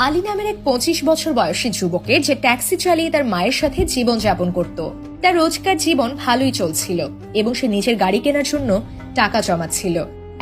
আলী নামের এক 25 বছর বয়সী যুবকের যে ট্যাক্সি চালিয়ে তার মায়ের সাথে জীবন যাপন করত। তার রোজকার জীবন ভালোই চলছিল এবং সে নিজের গাড়ি কেনার জন্য টাকা জমাচ্ছিল।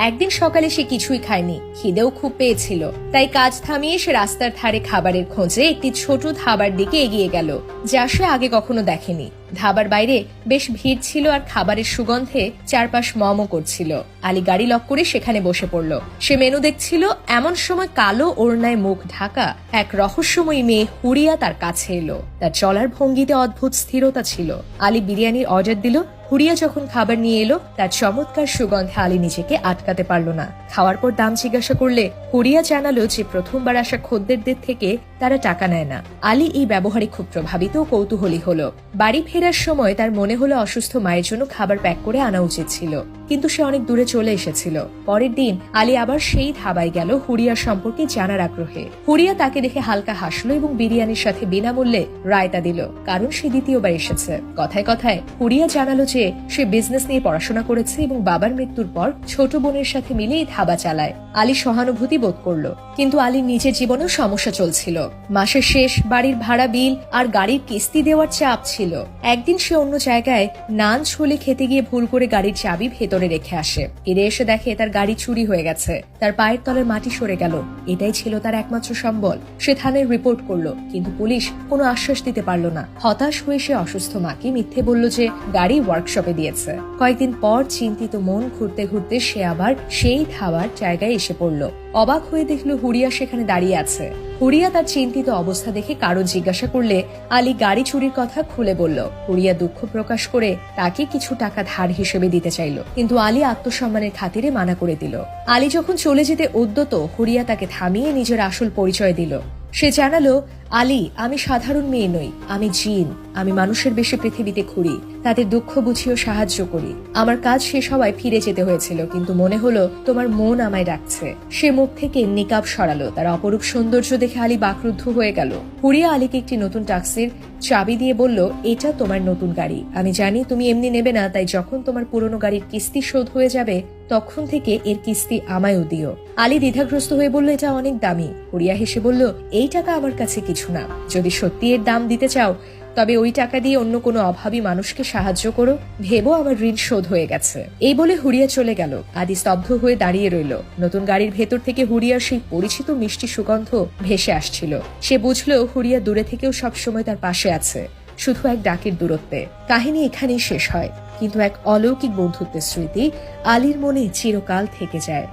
একদিন সকালে সে কিছুই খায়নি, খিদেও খুব পেয়েছিল, তাই কাজ থামিয়ে সে রাস্তার ধারে খাবারের খোঁজে একটি ছোট ধাবার দিকে এগিয়ে গেল, যা সে আগে কখনো দেখেনি। ধাবার বাইরে বেশ ভিড় ছিল আর খাবারের সুগন্ধে চারপাশ মমো করছিল। আলী গাড়ি লক করে সেখানে বসে পড়ল। সে মেনু দেখছিল। এমন সময় কালো ওড়নায় মুখ ঢাকা এক রহস্যময়ী মেয়ে হুরিয়া তার কাছে এলো। তার চলার ভঙ্গিতে অদ্ভুত স্থিরতা ছিল। আলী বিরিয়ানির অর্ডার দিল। হুরিয়া যখন খাবার নিয়ে এলো, তার চমৎকার সুগন্ধে আলী নিজেকে আটকাতে পারল না। খাওয়ার পর দাম জিজ্ঞাসা করলে হুরিয়া জানালো যে প্রথমবার আসা খদ্দেরদের থেকে তারা টাকা নেয় না। আলী এই ব্যবহারে খুব প্রভাবিত ও কৌতূহলী হলো। বাড়ি ফেরার সময় তার মনে হলো অসুস্থ মায়ের জন্য খাবার প্যাক করে আনা উচিত ছিল, কিন্তু সে অনেক দূরে চলে এসেছিল। পরের দিন আলী আবার সেই ধাবায় গেল হুরিয়ার সম্পর্কে জানার আগ্রহে। হুরিয়া তাকে দেখে হালকা হাসলো এবং বিরিয়ানির সাথে বিনামূল্যে রায়তা দিল, কারণ সে দ্বিতীয়বার এসেছে। কথায় কথায় হুরিয়া জানালো যে সে বিজনেস নিয়ে পড়াশোনা করেছে এবং বাবার মৃত্যুর পর ছোট বোনের সাথে মিলে এই ধাবা চালায়। আলী সহানুভূতি বোধ করলো, কিন্তু আলীর নিজের জীবনেও সমস্যা চলছিল। মাসের শেষ, বাড়ির ভাড়া, বিল আর গাড়ির কিস্তি দেওয়ার চাপ ছিল। একদিন সে অন্য জায়গায় নান ছোলে খেতে গিয়ে ভুল করে গাড়ির চাবি ভেতরে রেখে আসে। ফিরে এসে দেখে তার গাড়ি চুরি হয়ে গেছে। তার পায়ের তলের মাটি সরে গেল। এটাই ছিল তার একমাত্র সম্বল। সে থানায় রিপোর্ট করলো, কিন্তু পুলিশ কোনো আশ্বাস দিতে পারল না। হতাশ হয়ে সে অসুস্থ মাকে মিথ্যে বলল যে গাড়ি ওয়ার্কশপে দিয়েছে। কয়েকদিন পর চিন্তিত মন ঘুরতে ঘুরতে সে আবার সেই ধাবার জায়গায় এসে পড়ল। অবাক হয়ে দেখলো হুরিয়া সেখানে দাঁড়িয়ে আছে। হুরিয়া তার চিন্তিত অবস্থা দেখে কারণ জিজ্ঞাসা করলে আলী গাড়ি চুরির কথা খুলে বলল। হুরিয়া দুঃখ প্রকাশ করে তাকে কিছু টাকা ধার হিসেবে দিতে চাইল, কিন্তু আলী আত্মসম্মানের খাতিরে মানা করে দিল। আলী যখন চলে যেতে উদ্যত, হুরিয়া তাকে থামিয়ে নিজের আসল পরিচয় দিল। সে জানালো, আলী, আমি সাধারণ মেয়ে নই, আমি জিন। আমি মানুষের বেশি পৃথিবীতে ঘুরি, তাদের দুঃখ বুঝিয়েও সাহায্য করি। আমার কাজ শেষ হওয়ায় ফিরে যেতে হয়েছিল, কিন্তু মনে হলো তোমার মন আমায় ডাকছে। সে মুখ থেকে নিকাব সরালো। তার অপরূপ সৌন্দর্য দেখে আলী বাকরুদ্ধ হয়ে গেল। হুরিয়া আলীকে একটি নতুন ট্যাক্সির চাবি দিয়ে বলল, এটা তোমার নতুন গাড়ি। আমি জানি তুমি এমনি নেবে না, তাই যখন তোমার পুরনো গাড়ির কিস্তি শোধ হয়ে যাবে তখন থেকে এর কিস্তি আমায়ও দিও। আলী দ্বিধাগ্রস্ত হয়ে বলল, এটা অনেক দামি। হুরিয়া হেসে বলল, এই টাকা আমার কাছে কিছু না। যদি সত্যি এর দাম দিতে চাও তবে ওই টাকা দিয়ে অন্য কোনো অভাবী মানুষকে সাহায্য করো। ভেবো আমার ঋণ শোধ হয়ে গেছে। এই বলে হুরিয়া চলে গেল। আদি স্তব্ধ হয়ে দাঁড়িয়ে রইল। নতুন গাড়ির ভেতর থেকে হুরিয়ার সেই পরিচিত মিষ্টি সুগন্ধ ভেসে আসছিল। সে বুঝলো হুরিয়া দূরে থেকেও সবসময় তার পাশে আছে, শুধু এক ডাকের দূরত্বে। কাহিনী এখানেই শেষ হয়, কিন্তু এক অলৌকিক বন্ধুত্বের স্মৃতি আলীর মনে চিরকাল থেকে যায়।